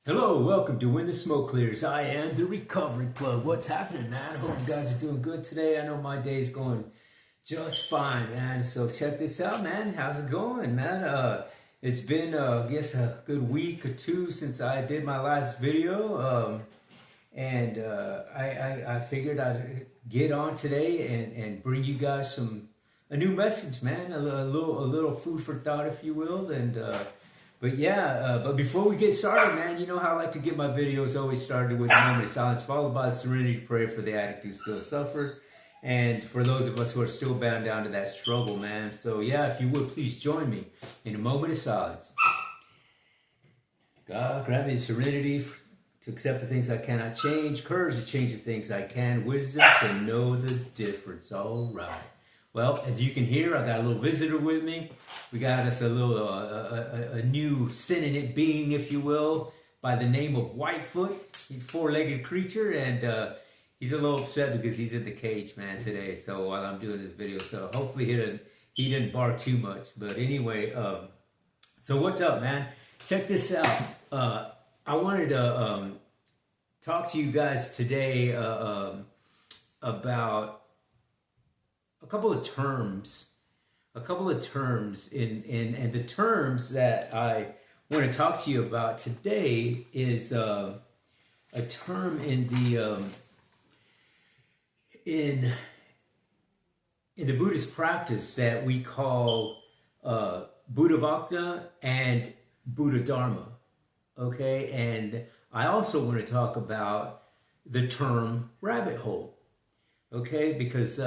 Hello, welcome to When the Smoke Clears. I am the Recovery Plug. What's happening, man? I hope you guys are doing good today. I know my day's going just fine, man. So check this out, man. How's it going, man? It's been, I guess, a good week or two since I did my last video. I figured I'd get on today and bring you guys a new message, man. A little food for thought, if you will. But before we get started, man, you know how I like to get my videos always started with a moment of silence, followed by a serenity prayer for the addict who still suffers, and for those of us who are still bound down to that struggle, man. So yeah, if you would, please join me in a moment of silence. God, grant me the serenity to accept the things I cannot change, courage to change the things I can, wisdom to know the difference. All right. Well, as you can hear, I got a little visitor with me. We got us a new sentient being, if you will, by the name of Whitefoot. He's a four-legged creature, and he's a little upset because he's in the cage, man, today. So while I'm doing this video, so hopefully he didn't bark too much. But anyway, so what's up, man? Check this out. I wanted to talk to you guys today about a couple of terms and the terms that I want to talk to you about today is a term in the Buddhist practice that we call Buddhavacana and Buddha Dharma. Okay, and I also want to talk about the term rabbit hole. Okay, because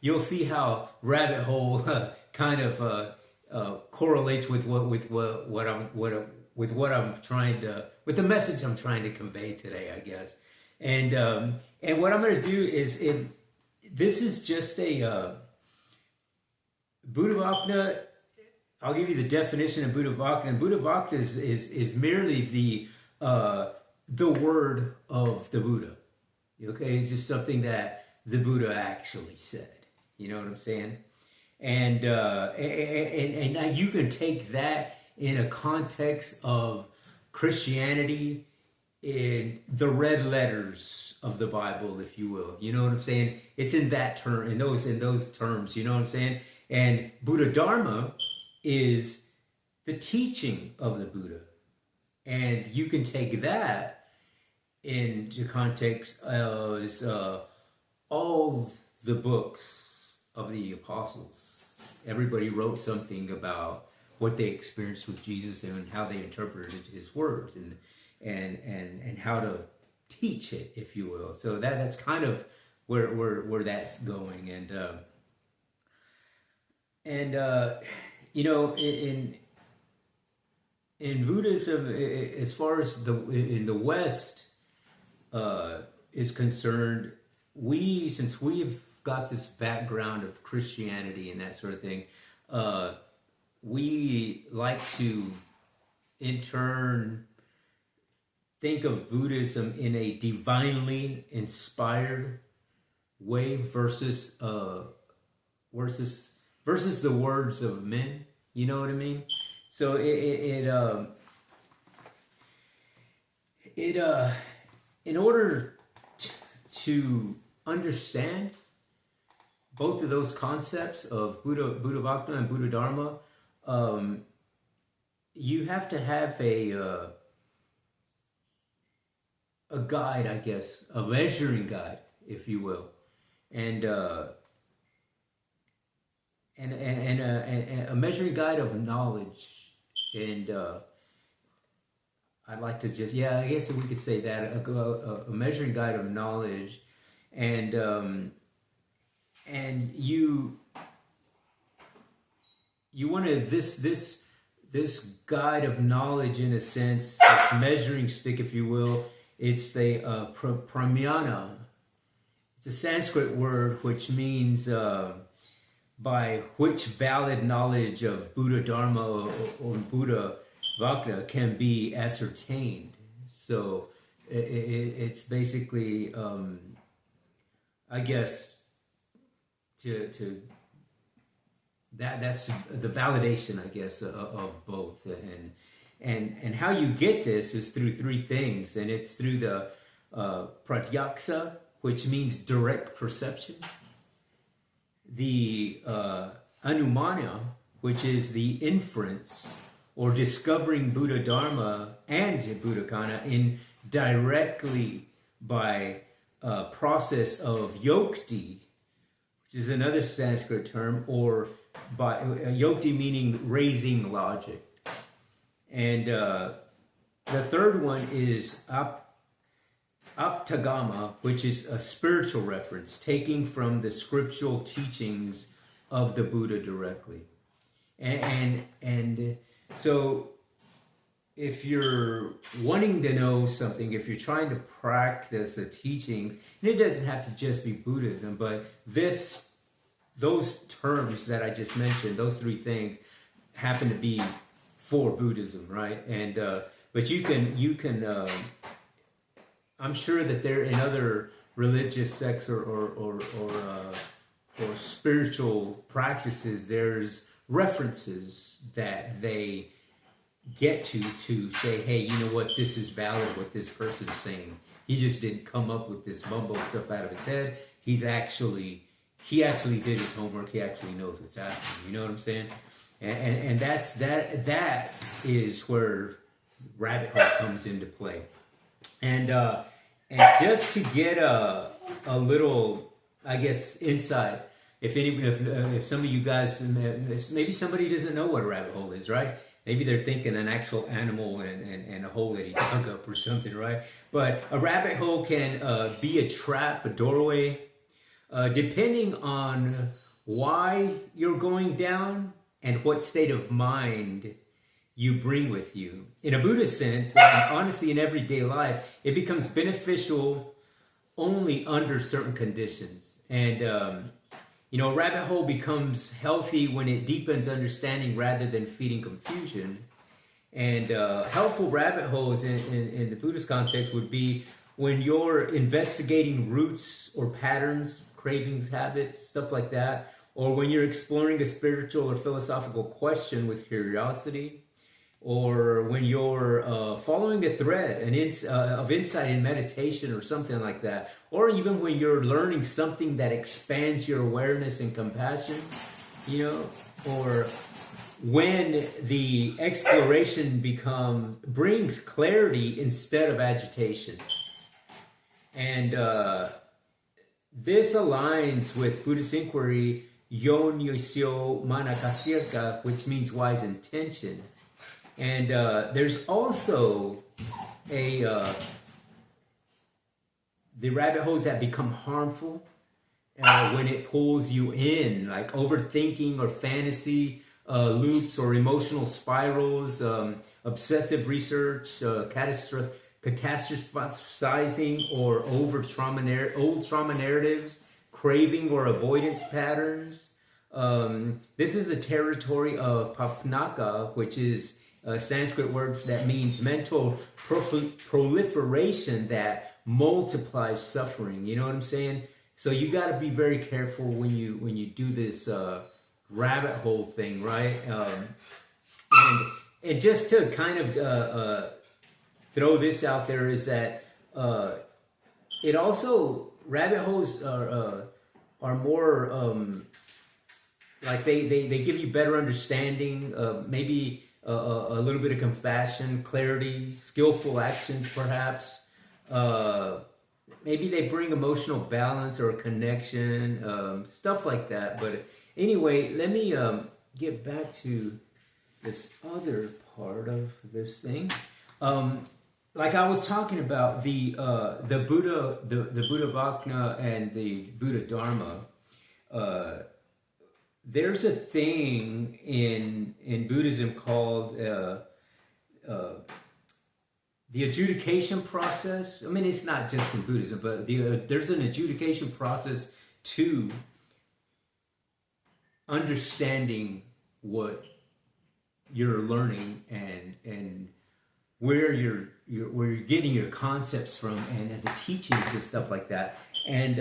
you'll see how rabbit hole kind of correlates with the message I'm trying to convey today, I guess. And what I'm going to do is this is just a Buddhavacana. I'll give you the definition of Buddhavacana. Buddhavacana is merely the word of the Buddha. Okay, it's just something that the Buddha actually said. You know what I'm saying? And now you can take that in a context of Christianity in the red letters of the Bible, if you will. You know what I'm saying? It's in that term, in those terms. You know what I'm saying? And Buddha Dharma is the teaching of the Buddha, and you can take that into context as all the books of the apostles. Everybody wrote something about what they experienced with Jesus and how they interpreted his words and how to teach it, if you will. So that's kind of where that's going. And you know, in Buddhism, as far as in the West is concerned, since we've got this background of Christianity and that sort of thing, we like to in turn think of Buddhism in a divinely inspired way versus the words of men. You know what I mean? So in order to understand both of those concepts of Buddhavacana and Buddha Dharma, you have to have a guide, I guess, a measuring guide, if you will, and a measuring guide of knowledge. And I'd like to just, I guess we could say that, a measuring guide of knowledge. And you want to, this guide of knowledge, in a sense, this measuring stick, if you will, it's the pramana. It's a Sanskrit word which means by which valid knowledge of Buddha Dharma or Buddha Vacana can be ascertained. So it's basically, I guess, that's the validation, I guess, of both. And how you get this is through three things, and it's through the pratyaksa, which means direct perception, the anumana, which is the inference or discovering Buddha Dharma and Buddhavacana in directly by process of yokti, which is another Sanskrit term, or by yokti meaning raising logic. And the third one is aptagama, which is a spiritual reference, taking from the scriptural teachings of the Buddha directly. And so if you're wanting to know something, if you're trying to practice the teachings, and it doesn't have to just be Buddhism, but those terms that I just mentioned, those three things, happen to be for Buddhism, right? And but you can I'm sure that they're in other religious sects or spiritual practices. There's references that they get to say, hey, you know what, this is valid what this person is saying. He just didn't come up with this mumbo stuff out of his head. He actually did his homework. He actually knows what's happening. You know what I'm saying? And that is where rabbit hole comes into play. And just to get a little, I guess, insight, if some of you guys, maybe somebody doesn't know what a rabbit hole is, right? Maybe they're thinking an actual animal and a hole that he dug up or something, right? But a rabbit hole can be a trap, a doorway, depending on why you're going down and what state of mind you bring with you. In a Buddhist sense, and honestly in everyday life, it becomes beneficial only under certain conditions. And, a rabbit hole becomes healthy when it deepens understanding rather than feeding confusion. And helpful rabbit holes in the Buddhist context would be when you're investigating roots or patterns, cravings, habits, stuff like that, or when you're exploring a spiritual or philosophical question with curiosity, or when you're following a thread of insight in meditation or something like that, or even when you're learning something that expands your awareness and compassion, or when the exploration brings clarity instead of agitation. And this aligns with Buddhist inquiry, Yon Yosyo Manakasirka, which means wise intention. And there's also the rabbit holes that become harmful when it pulls you in, like overthinking or fantasy loops or emotional spirals, obsessive research, catastrophizing or old trauma narratives, craving or avoidance patterns. This is a territory of papnaka, which is a Sanskrit word that means mental proliferation that multiplies suffering. You know what I'm saying? So you got to be very careful when you do this rabbit hole thing, right? And just to kind of throw this out there is that it also, rabbit holes are more like they give you better understanding, maybe a little bit of compassion, clarity, skillful actions perhaps. Maybe they bring emotional balance or connection, stuff like that. But anyway, let me get back to this other part of this thing. Like I was talking about the Buddha, the Buddhavacana and the Buddha Dharma. There's a thing in Buddhism called the adjudication process. I mean, it's not just in Buddhism, but there's an adjudication process to understanding what you're learning and where you're getting your concepts from and the teachings and stuff like that. And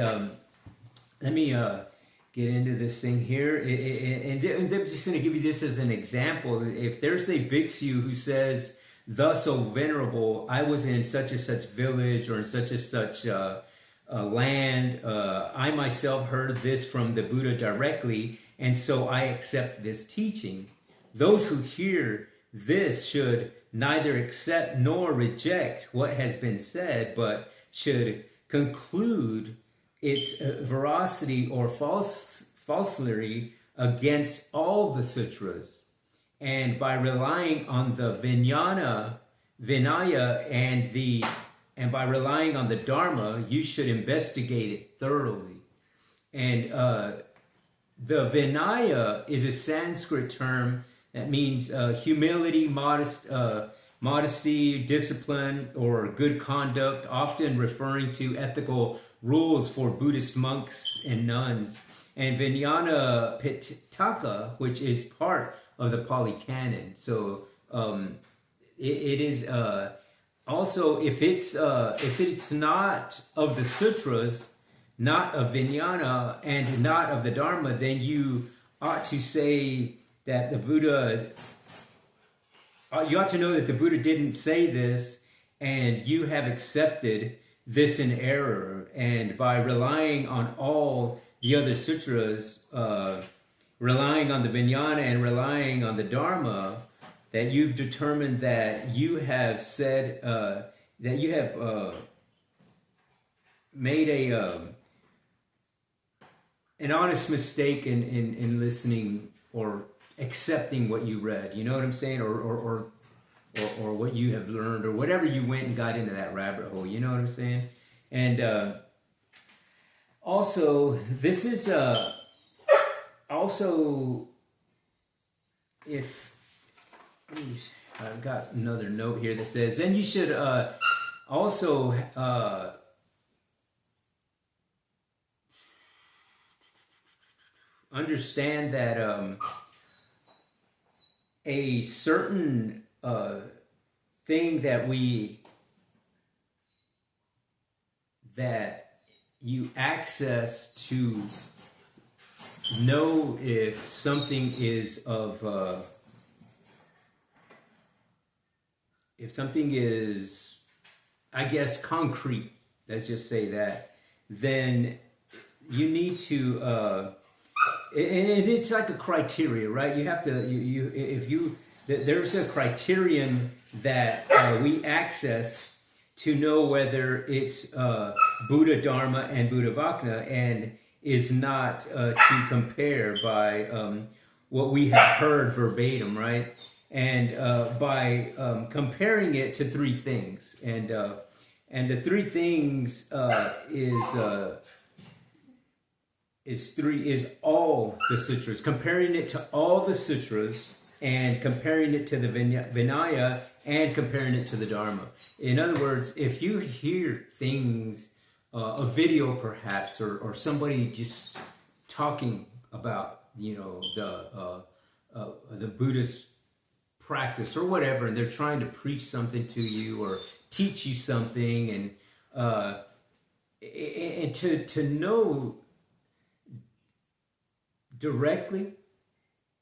let me get into this thing here. And I'm just going to give you this as an example. If there's a bhikshu who says thus, O venerable, I was in such and such village or in such and such land. I myself heard this from the Buddha directly, and so I accept this teaching. Those who hear this should neither accept nor reject what has been said, but should conclude its veracity or falsity against all the sutras. And by relying on the Vinaya, and by relying on the Dharma, you should investigate it thoroughly. And the Vinaya is a Sanskrit term that means humility, modesty, discipline, or good conduct, often referring to ethical rules for Buddhist monks and nuns. And Vijnana Pitaka, which is part of the Pali Canon. So it is also, if it's not of the sutras, not of Vijnana, and not of the Dharma, then you ought to say that the Buddha, you ought to know that the Buddha didn't say this, and you have accepted this in error. And by relying on all the other sutras, relying on the Vijnana and relying on the Dharma, that you've determined that you have said, that you have made an honest mistake in listening or accepting what you read. You know what I'm saying? Or what you have learned, or whatever you went and got into that rabbit hole. You know what I'm saying? And also, this is also, if I've got another note here that says, then you should also understand that a certain thing that you access to know if something is I guess, concrete, let's just say that, then you need to, and it's like a criteria, right? You have to, there's a criterion that we access to know whether it's Buddha Dharma and Buddhavacana, and is not to compare by what we have heard verbatim, right? And by comparing it to three things, and the three things is all the sutras, comparing it to all the sutras, and comparing it to the Vinaya, and comparing it to the Dharma. In other words, if you hear things, a video perhaps, or somebody just talking about, the Buddhist practice or whatever, and they're trying to preach something to you or teach you something, and to know directly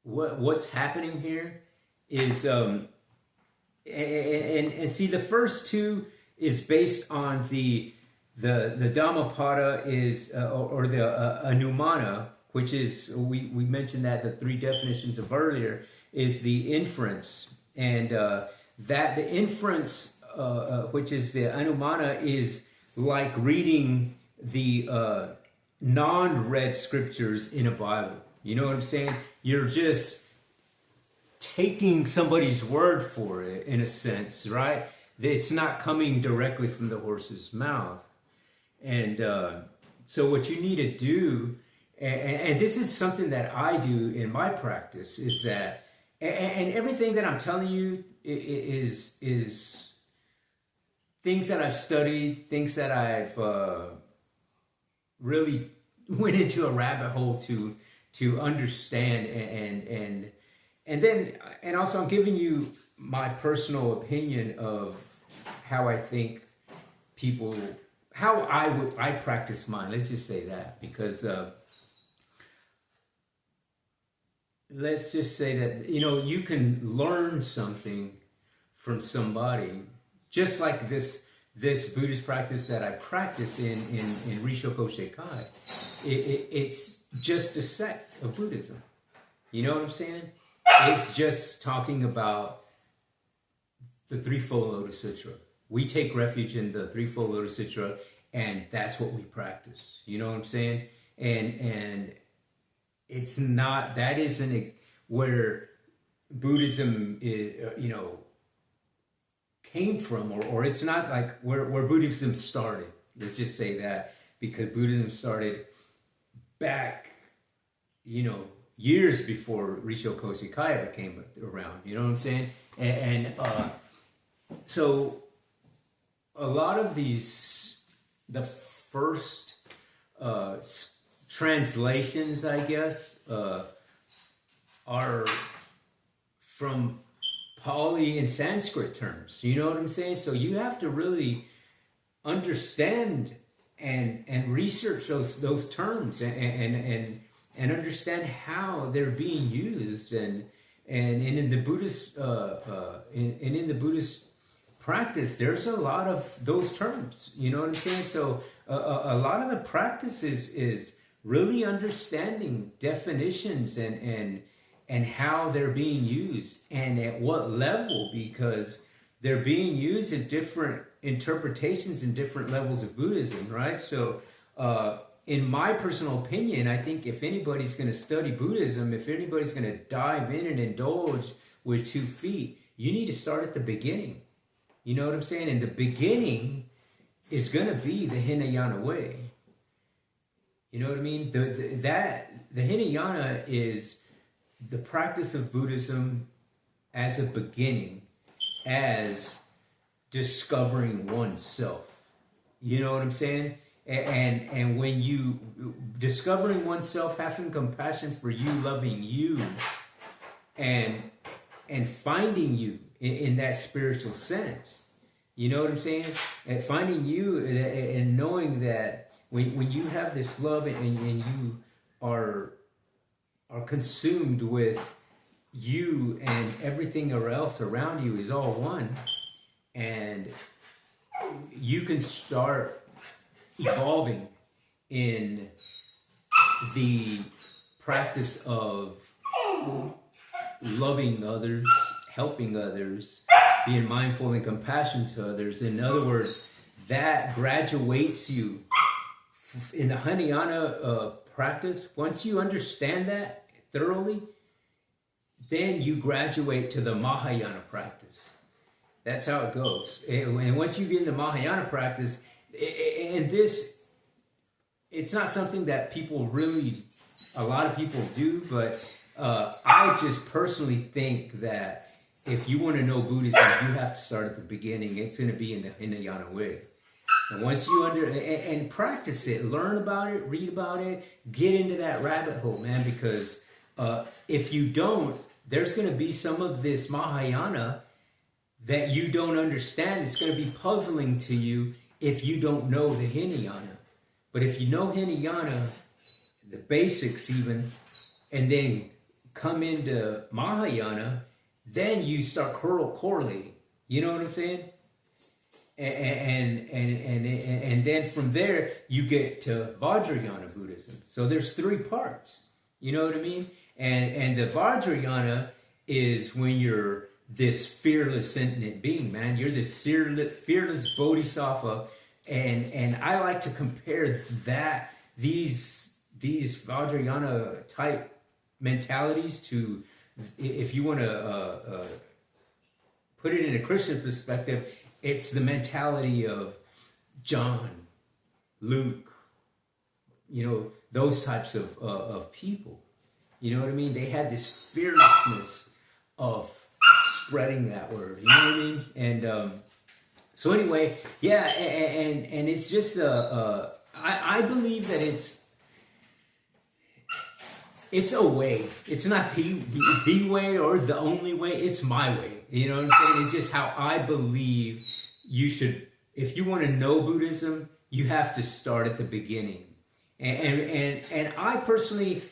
what's happening here is and see, the first two is based on the Dhammapada is or the Anumana, which is, we mentioned that the three definitions of earlier is the inference, and that the inference, which is the Anumana, is like reading the non-read scriptures in a Bible. You know what I'm saying? You're just taking somebody's word for it, in a sense, right? It's not coming directly from the horse's mouth. And so what you need to do, and this is something that I do in my practice, is that, and everything that I'm telling you is things that I've studied, things that I've really went into a rabbit hole to understand, and also I'm giving you my personal opinion of how I think people, how I practice mine. Let's just say that, because let's just say that, you can learn something from somebody, just like this Buddhist practice that I practice in Rishoko Shikai. It's just a sect of Buddhism. You know what I'm saying? It's just talking about the Threefold Lotus Sutra. We take refuge in the Threefold Lotus Sutra, and that's what we practice. You know what I'm saying? And it's not, that isn't where Buddhism is, came from, or it's not like where Buddhism started. Let's just say that, because Buddhism started back, years before Rishoko Shikai came around. You know what I'm saying? And so a lot of the first translations, I guess, are from Pali and Sanskrit terms. You know what I'm saying? So you have to really understand and research those terms and understand how they're being used, and in the Buddhist in the Buddhist practice, there's a lot of those terms. You know what I'm saying? So a lot of the practice is really understanding definitions and how they're being used and at what level, because they're being used in different interpretations in different levels of Buddhism, right? So in my personal opinion, I think if anybody's going to study Buddhism, if anybody's going to dive in and indulge with 2 feet, you need to start at the beginning. You know what I'm saying? And the beginning is going to be the Hinayana way. You know what I mean? The Hinayana is the practice of Buddhism as a beginning, as discovering oneself. You know what I'm saying? And when you discovering oneself, having compassion for you, loving you, and finding you in that spiritual sense. You know what I'm saying? And finding you and knowing that when you have this love and you are consumed with you, and everything else around you is all one, and you can start evolving in the practice of loving others, helping others, being mindful and compassionate to others. In other words, that graduates you in the Hinayana practice. Once you understand that thoroughly, then you graduate to the Mahayana practice. That's how it goes. And once you get into Mahayana practice, and this, it's not something that a lot of people do, but I just personally think that if you want to know Buddhism, you have to start at the beginning. It's going to be in the Hinayana way. And once you and practice it, learn about it, read about it, get into that rabbit hole, man, because if you don't, there's going to be some of this Mahayana that you don't understand. It's going to be puzzling to you if you don't know the Hinayana. But if you know Hinayana, the basics even, and then come into Mahayana, then you start correlating. You know what I'm saying? And then from there you get to Vajrayana Buddhism. So there's 3 parts. You know what I mean? And the Vajrayana is when you're this fearless sentient being, man. You're this fearless bodhisattva, and I like to compare these Vajrayana type mentalities to, if you want to put it in a Christian perspective, it's the mentality of John, Luke, those types of people. You know what I mean? They had this fearlessness of spreading that word. You know what I mean? And so anyway, yeah, and it's just I believe that it's a way. It's not the way or the only way. It's my way. You know what I'm saying? It's just how I believe you should. If you want to know Buddhism, you have to start at the beginning. And I personally,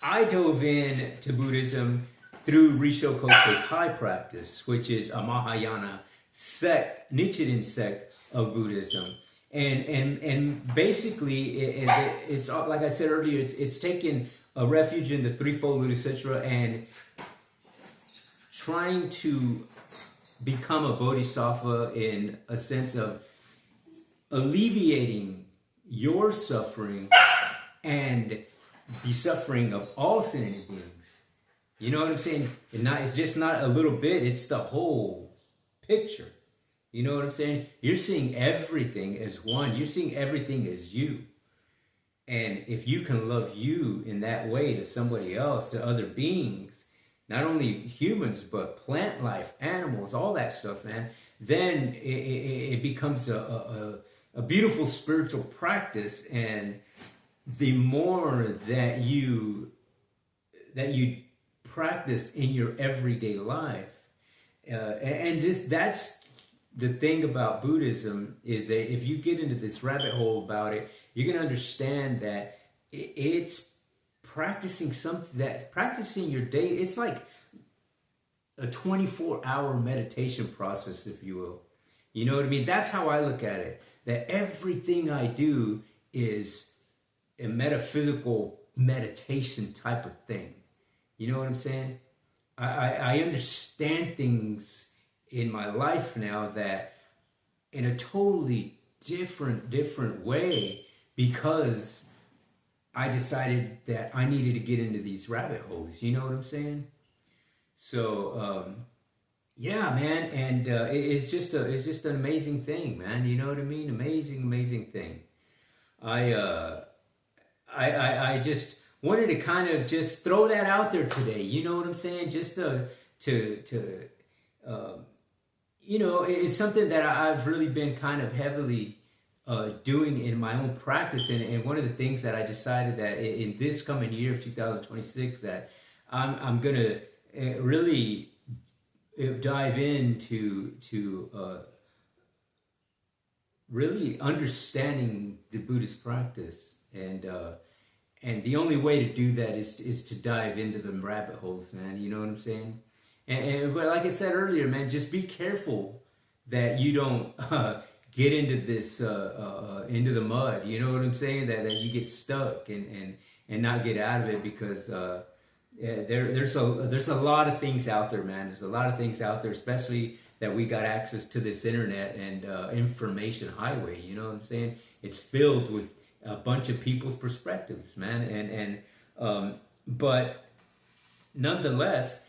I dove in to Buddhism through Risho Kai practice, which is a Mahayana sect, Nichiren sect of Buddhism. And basically, it's like I said earlier, it's taking a refuge in the Threefold Lotus Sutra and trying to become a bodhisattva in a sense of alleviating your suffering and the suffering of all sentient beings. You know what I'm saying? It's just not a little bit, it's the whole picture. You know what I'm saying? You're seeing everything as one. You're seeing everything as you. And if you can love you in that way to somebody else, to other beings, not only humans, but plant life, animals, all that stuff, man, then it becomes a beautiful spiritual practice. And the more that you practice in your everyday life, that's the thing about Buddhism, is that if you get into this rabbit hole about it, you're going to understand that it's practicing your day. It's like a 24-hour meditation process, if you will. You know what I mean? That's how I look at it. That everything I do is a metaphysical meditation type of thing. You know what I'm saying? I understand things in my life now that in a totally different way, because I decided that I needed to get into these rabbit holes. You know what I'm saying? So yeah, man, and it's just an amazing thing, man. You know what I mean? Amazing thing. I just wanted to kind of just throw that out there today. You know what I'm saying? Just to you know, it's something that I've really been kind of heavily doing in my own practice. And one of the things that I decided that in this coming year of 2026, that I'm going to really dive into really understanding the Buddhist practice. And the only way to do that is to dive into the rabbit holes, man. You know what I'm saying? But like I said earlier, man, just be careful that you don't get into this into the mud. You know what I'm saying? That you get stuck and not get out of it, because there's a lot of things out there, man. There's a lot of things out there, especially that we got access to this internet and information highway. You know what I'm saying? It's filled with a bunch of people's perspectives, man. But nonetheless,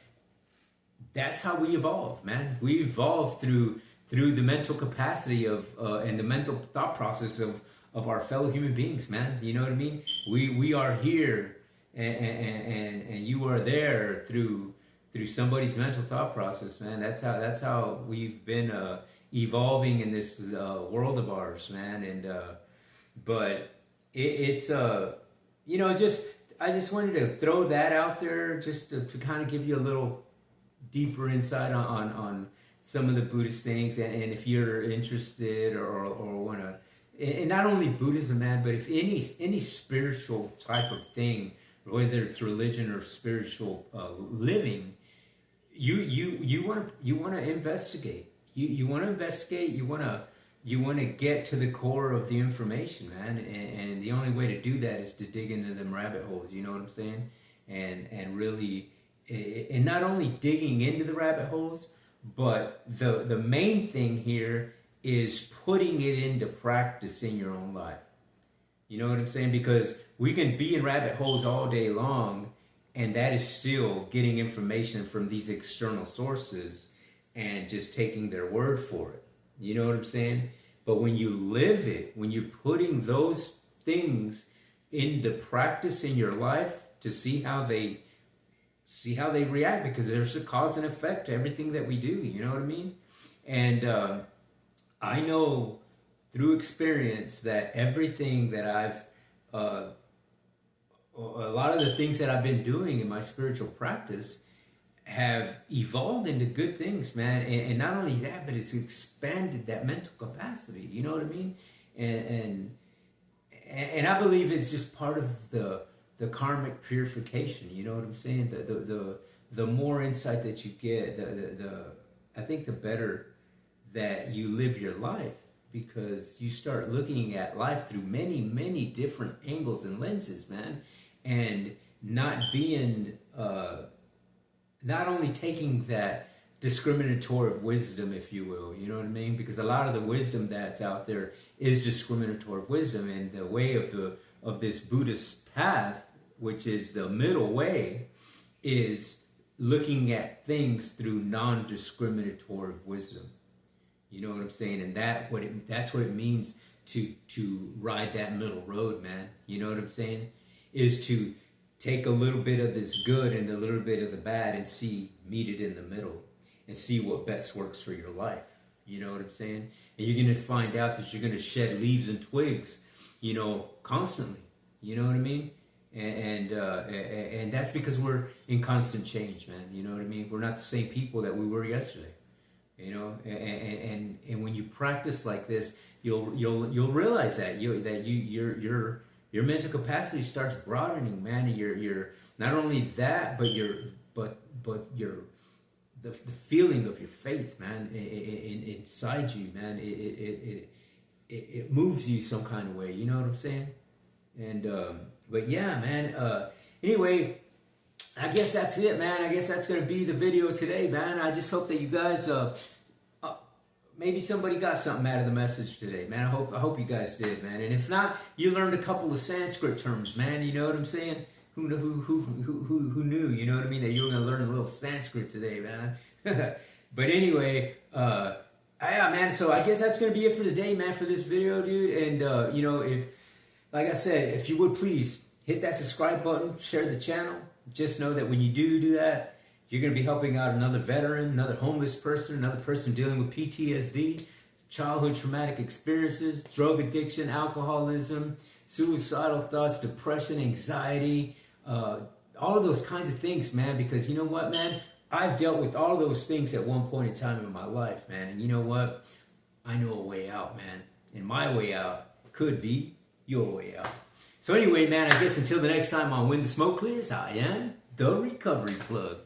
that's how we evolve, man. We evolve through the mental capacity of and the mental thought process of our fellow human beings, man. You know what I mean? We are here, and you are there through somebody's mental thought process, man. That's how we've been evolving in this world of ours, man. And but it's you know, I just wanted to throw that out there, just to kind of give you a little deeper insight on some of the Buddhist things, and if you're interested or want to, and not only Buddhism, man, but if any spiritual type of thing, whether it's religion or spiritual living, you want to investigate. You want to investigate. You want to get to the core of the information, man. And the only way to do that is to dig into them rabbit holes. You know what I'm saying? And really. And not only digging into the rabbit holes, but the main thing here is putting it into practice in your own life. You know what I'm saying? Because we can be in rabbit holes all day long, and that is still getting information from these external sources and just taking their word for it. You know what I'm saying? But when you live it, when you're putting those things into practice in your life to see how they react, because there's a cause and effect to everything that we do. You know what I mean? And I know through experience that everything that I've a lot of the things that I've been doing in my spiritual practice have evolved into good things, man. And not only that, but it's expanded that mental capacity. You know what I mean? And I believe it's just part of the karmic purification. You know what I'm saying? the more insight that you get, I think the better that you live your life, because you start looking at life through many, many different angles and lenses, man, and not being, not only taking that discriminatory wisdom, if you will, you know what I mean? Because a lot of the wisdom that's out there is discriminatory wisdom, and the way of this Buddhist path, which is the middle way, is looking at things through non-discriminatory wisdom. You know what I'm saying? And that's what it means to ride that middle road, man. You know what I'm saying? Is to take a little bit of this good and a little bit of the bad and meet it in the middle and see what best works for your life. You know what I'm saying? And you're going to find out that you're going to shed leaves and twigs, you know, constantly. You know what I mean? And that's because we're in constant change, man. You know what I mean? We're not the same people that we were yesterday. You know, and when you practice like this, you'll realize that your mental capacity starts broadening, man. You're not only that, but the feeling of your faith, man, inside you, man. It moves you some kind of way. You know what I'm saying? And but yeah, man. Anyway, I guess that's it, man. I guess that's going to be the video today, man. I just hope that you guys, maybe somebody got something out of the message today, man. I hope you guys did, man. And if not, you learned a couple of Sanskrit terms, man. You know what I'm saying? Who knew? You know what I mean? That you were going to learn a little Sanskrit today, man. But anyway, yeah, man. So I guess that's going to be it for today, man, for this video, dude. And you know, if, like I said, if you would please hit that subscribe button, share the channel. Just know that when you do that, you're going to be helping out another veteran, another homeless person, another person dealing with PTSD, childhood traumatic experiences, drug addiction, alcoholism, suicidal thoughts, depression, anxiety, all of those kinds of things, man. Because you know what, man? I've dealt with all of those things at one point in time in my life, man. And you know what? I know a way out, man. And my way out could be your way out. So anyway, man, I guess until the next time on When the Smoke Clears, I am the Recovery Plug.